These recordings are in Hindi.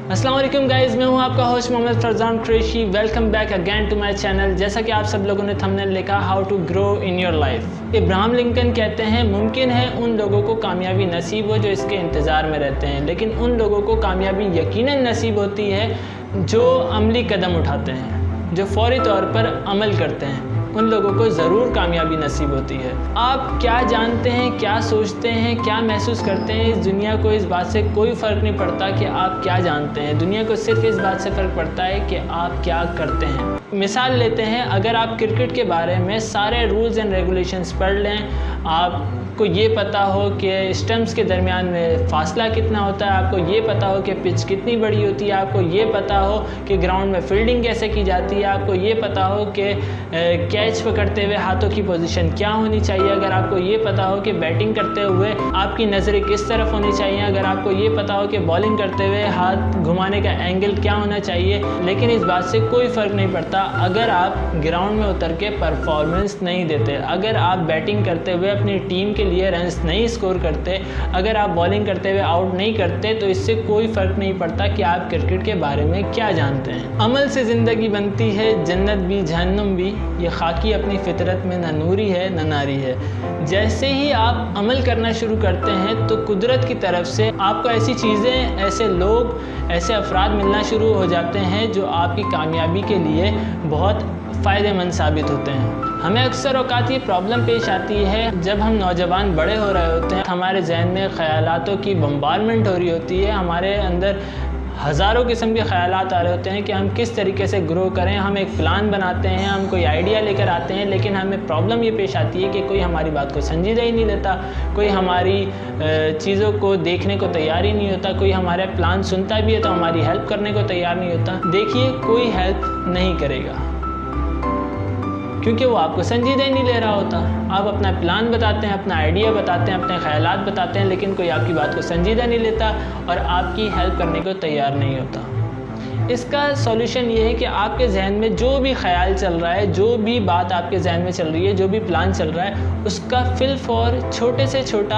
अस्सलाम वालेकुम गाइस, मैं हूं आपका host Mohammad Farzan Qureshi. Welcome back again to my channel. जैसा कि आप सब लोगों ने थंबनेल लिखा, how to grow in your life. Ibrahim Lincoln कहते हैं, मुमकिन है उन लोगों को कामयाबी नसीब हो जो इसके इंतज़ार में रहते हैं, लेकिन उन लोगों को कामयाबी यकीनन नसीब होती है जो अमली कदम उठाते हैं, जो फौरी तौर पर अमल करते हैं। उन लोगों को ज़रूर कामयाबी नसीब होती है। आप क्या जानते हैं, क्या सोचते हैं, क्या महसूस करते हैं, इस दुनिया को इस बात से कोई फ़र्क नहीं पड़ता कि आप क्या जानते हैं। दुनिया को सिर्फ इस बात से फ़र्क पड़ता है कि आप क्या करते हैं। मिसाल लेते हैं, अगर आप क्रिकेट के बारे में सारे रूल्स एंड रेगुलेशंस पढ़ लें, आपको ये पता हो कि स्टंप्स के दरमियान में फ़ासला कितना होता है, आपको ये पता हो कि पिच कितनी बड़ी होती है, आपको ये पता हो कि ग्राउंड में फील्डिंग कैसे की जाती है, आपको ये पता हो कि कैच पकड़ते हुए हाथों की पोजीशन क्या होनी चाहिए, अगर आपको ये पता हो कि बैटिंग करते हुए आपकी नज़रें किस तरफ होनी चाहिए, अगर आपको ये पता हो कि बॉलिंग करते हुए हाथ घुमाने का एंगल क्या होना चाहिए। लेकिन इस बात से कोई फ़र्क नहीं पड़ता अगर आप ग्राउंड में उतर के परफॉर्मेंस नहीं देते, अगर आप बैटिंग करते हुए अपनी टीम के लिए रन्स नहीं स्कोर करते, अगर आप बॉलिंग करते हुए आउट नहीं करते, तो इससे कोई फ़र्क नहीं पड़ता कि आप क्रिकेट के बारे में क्या जानते हैं। अमल से ज़िंदगी बनती है, जन्नत भी जहन्नुम भी, ये खाकी अपनी फितरत में न नूरी है न नारी है। जैसे ही आप अमल करना शुरू करते हैं तो कुदरत की तरफ से आपको ऐसी चीज़ें, ऐसे लोग, ऐसे अफराद मिलना शुरू हो जाते हैं जो आपकी कामयाबी के लिए बहुत फ़ायदेमंद साबित होते हैं। हमें अक्सर औकात ये प्रॉब्लम पेश आती है, जब हम नौजवान बड़े हो रहे होते हैं, हमारे जहन में ख़यालातों की बम्बारमेंट हो रही होती है, हमारे अंदर हज़ारों किस्म के ख़यालात आ रहे होते हैं कि हम किस तरीके से ग्रो करें। हम एक प्लान बनाते हैं, हम कोई आइडिया लेकर आते हैं, लेकिन हमें प्रॉब्लम ये पेश आती है कि कोई हमारी बात को संजीदा ही नहीं लेता, कोई हमारी चीज़ों को देखने को तैयार ही नहीं होता, कोई हमारे प्लान सुनता भी है तो हमारी हेल्प करने को तैयार नहीं होता। देखिए, कोई हेल्प नहीं करेगा क्योंकि वो आपको संजीदा ही नहीं ले रहा होता। आप अपना प्लान बताते हैं, अपना आइडिया बताते हैं, अपने ख़यालात बताते हैं, लेकिन कोई आपकी बात को संजीदा नहीं लेता और आपकी हेल्प करने को तैयार नहीं होता। इसका सॉल्यूशन ये है कि आपके जहन में जो भी ख्याल चल रहा है, जो भी बात आपके जहन में चल रही है, जो भी प्लान चल रहा है, उसका फिल फॉर छोटे से छोटा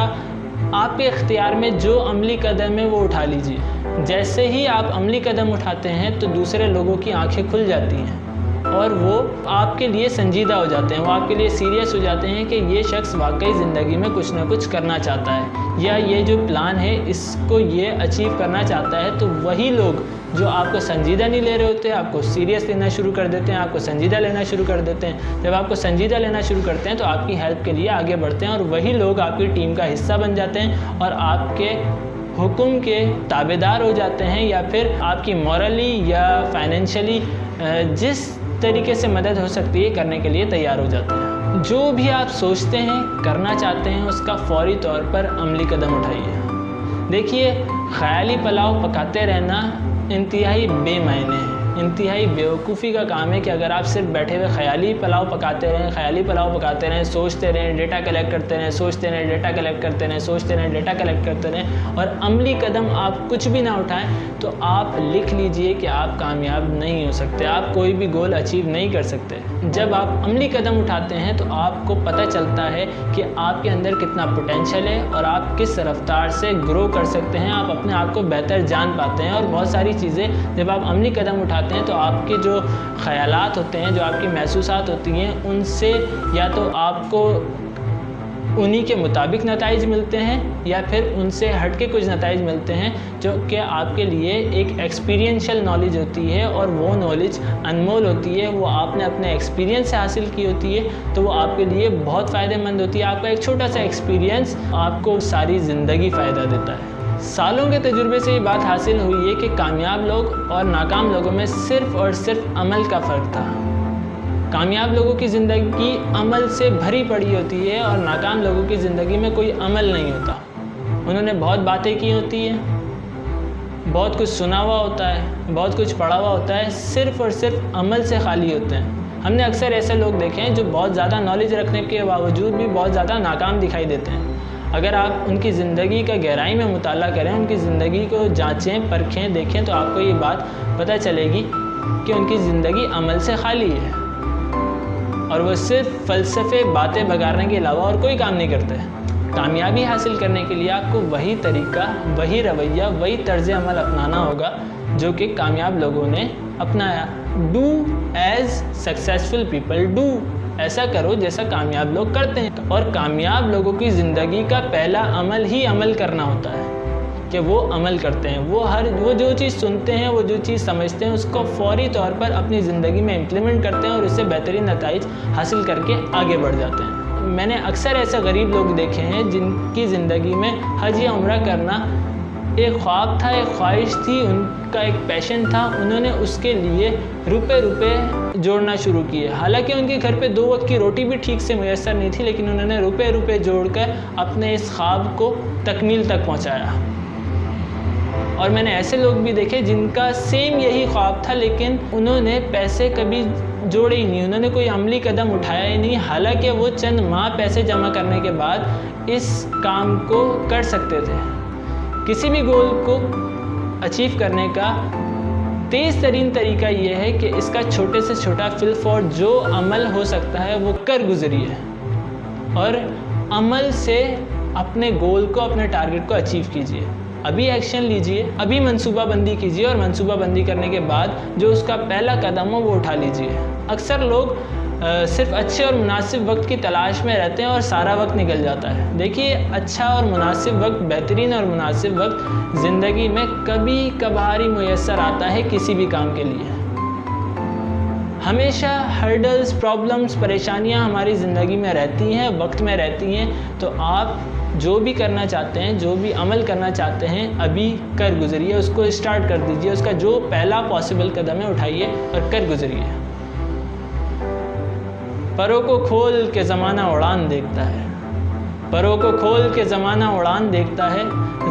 आपके इख्तियार में जो अमली कदम है वो उठा लीजिए। जैसे ही आप अमली कदम उठाते हैं तो दूसरे लोगों की आंखें खुल जाती हैं और वो आपके लिए संजीदा हो जाते हैं, वो आपके लिए सीरियस हो जाते हैं कि ये शख्स वाकई ज़िंदगी में कुछ ना कुछ करना चाहता है, या ये जो प्लान है इसको ये अचीव करना चाहता है। तो वही लोग जो आपको संजीदा नहीं ले रहे होते, आपको सीरियस लेना शुरू कर देते हैं, आपको संजीदा लेना शुरू कर देते हैं। जब आपको संजीदा लेना शुरू करते हैं तो आपकी हेल्प के लिए आगे बढ़ते हैं और वही लोग आपकी टीम का हिस्सा बन जाते हैं और आपके हुक्म के ताबेदार हो जाते हैं, या फिर आपकी मॉरली या फाइनेंशियली जिस तरीके से मदद हो सकती है करने के लिए तैयार हो जाते हैं। जो भी आप सोचते हैं, करना चाहते हैं, उसका फौरी तौर पर अमली कदम उठाइए। देखिए, ख़याली पुलाव पकाते रहना इंतहाई बेमायने है, इंतहाई बेवकूफ़ी का काम है कि अगर आप सिर्फ बैठे हुए ख़याली पुलाव पकाते रहें, ख़याली पुलाव पकाते रहें, सोचते रहें, डेटा कलेक्ट करते रहें, सोचते रहें, डेटा कलेक्ट करते रहें, सोचते रहें, डेटा कलेक्ट करते रहें और अमली कदम आप कुछ भी ना उठाएं, तो आप लिख लीजिए कि आप कामयाब नहीं हो सकते, आप कोई भी गोल अचीव नहीं कर सकते। जब आप अमली कदम उठाते हैं तो आपको पता चलता है कि आपके अंदर कितना पोटेंशियल है और आप किस रफ्तार से ग्रो कर सकते हैं, आप अपने आप को बेहतर जान पाते हैं। और बहुत सारी चीज़ें जब आप अमली कदम उठाते हैं तो आपके जो ख़यालात होते हैं, जो आपकी महसूसात होती हैं, उनसे या तो आपको उन्हीं के मुताबिक नताइज मिलते हैं या फिर उनसे हट के कुछ नताइज मिलते हैं जो कि आपके लिए एक एक्सपीरियंशियल नॉलेज होती है और वो नॉलेज अनमोल होती है, वो आपने अपने एक्सपीरियंस से हासिल की होती है, तो वो आपके लिए बहुत फ़ायदेमंद होती है। आपका एक छोटा सा एक्सपीरियंस आपको सारी ज़िंदगी फ़ायदा देता है। सालों के तजुर्बे से ये बात हासिल हुई है कि कामयाब लोग और नाकाम लोगों में सिर्फ़ और सिर्फ अमल का फ़र्क था। कामयाब लोगों की ज़िंदगी अमल से भरी पड़ी होती है और नाकाम लोगों की ज़िंदगी में कोई अमल नहीं होता। उन्होंने बहुत बातें की होती हैं, बहुत कुछ सुना हुआ होता है, बहुत कुछ पढ़ा हुआ होता है, सिर्फ़ और सिर्फ अमल से खाली होते हैं। हमने अक्सर ऐसे लोग देखे हैं जो बहुत ज़्यादा नॉलेज रखने के बावजूद भी बहुत ज़्यादा नाकाम दिखाई देते हैं। अगर आप उनकी ज़िंदगी का गहराई में मुताला करें, उनकी ज़िंदगी को जांचें, परखें, देखें, तो आपको ये बात पता चलेगी कि उनकी ज़िंदगी अमल से खाली है और वो सिर्फ फ़लसफ़े, बातें बगाड़ने के अलावा और कोई काम नहीं करते। कामयाबी हासिल करने के लिए आपको वही तरीका, वही रवैया, वही तर्ज़ अमल अपनाना होगा जो कि कामयाब लोगों ने अपनाया। Do as successful people do, ऐसा करो जैसा कामयाब लोग करते हैं। और कामयाब लोगों की ज़िंदगी का पहला अमल ही अमल करना होता है कि वो अमल करते हैं। वो जो चीज़ सुनते हैं, वो जो चीज़ समझते हैं, उसको फौरी तौर पर अपनी ज़िंदगी में इम्प्लीमेंट करते हैं और उससे बेहतरीन नताइज हासिल करके आगे बढ़ जाते हैं। मैंने अक्सर ऐसे गरीब लोग देखे हैं जिनकी ज़िंदगी में हज या उम्रा करना एक ख्वाब था, एक ख्वाहिश थी, उनका एक पैशन था। उन्होंने उसके लिए रुपए जोड़ना शुरू किए। हालांकि उनके घर पे 2 वक्त की रोटी भी ठीक से मुयस्सर नहीं थी, लेकिन उन्होंने रुपए जोड़कर अपने इस ख्वाब को तकमील तक पहुंचाया। और मैंने ऐसे लोग भी देखे जिनका सेम यही ख्वाब था, लेकिन उन्होंने पैसे कभी जोड़े ही नहीं, उन्होंने कोई अमली कदम उठाया ही नहीं। हालांकि वो चंद माह पैसे जमा करने के बाद इस काम को कर सकते थे। किसी भी गोल को अचीव करने का तेज़ तरीन तरीका ये है कि इसका छोटे से छोटा फिल फॉर जो अमल हो सकता है वो कर गुजरिए और अमल से अपने गोल को, अपने टारगेट को अचीव कीजिए। अभी एक्शन लीजिए, अभी मंसूबाबंदी कीजिए और मंसूबाबंदी करने के बाद जो उसका पहला कदम हो वो उठा लीजिए। अक्सर लोग सिर्फ अच्छे और मुनासिब वक्त की तलाश में रहते हैं और सारा वक्त निकल जाता है। देखिए, अच्छा और मुनासिब वक्त, बेहतरीन और मुनासिब वक्त ज़िंदगी में कभी कभार ही मुयस्सर आता है किसी भी काम के लिए। हमेशा हर्डल्स, प्रॉब्लम्स, परेशानियां हमारी ज़िंदगी में रहती हैं, वक्त में रहती हैं। तो आप जो भी करना चाहते हैं, जो भी अमल करना चाहते हैं, अभी कर गुजरिए, उसको स्टार्ट कर दीजिए। उसका जो पहला पॉसिबल कदम है उठाइए और कर गुजरिए। परों को खोल के ज़माना उड़ान देखता है, परों को खोल के ज़माना उड़ान देखता है,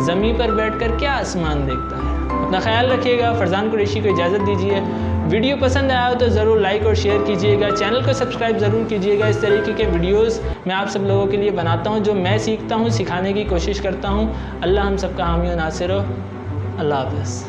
ज़मीन पर बैठकर क्या आसमान देखता है। अपना ख्याल रखिएगा। फरजान कुरैशी को इजाज़त दीजिए। वीडियो पसंद आया हो तो ज़रूर लाइक और शेयर कीजिएगा। चैनल को सब्सक्राइब ज़रूर कीजिएगा। इस तरीके के वीडियोस मैं आप सब लोगों के लिए बनाता हूं, जो मैं सीखता हूं, सिखाने की कोशिश करता हूं। अल्लाह हम सबका हामी और नासिर हो। अल्लाह हाफ़िज़।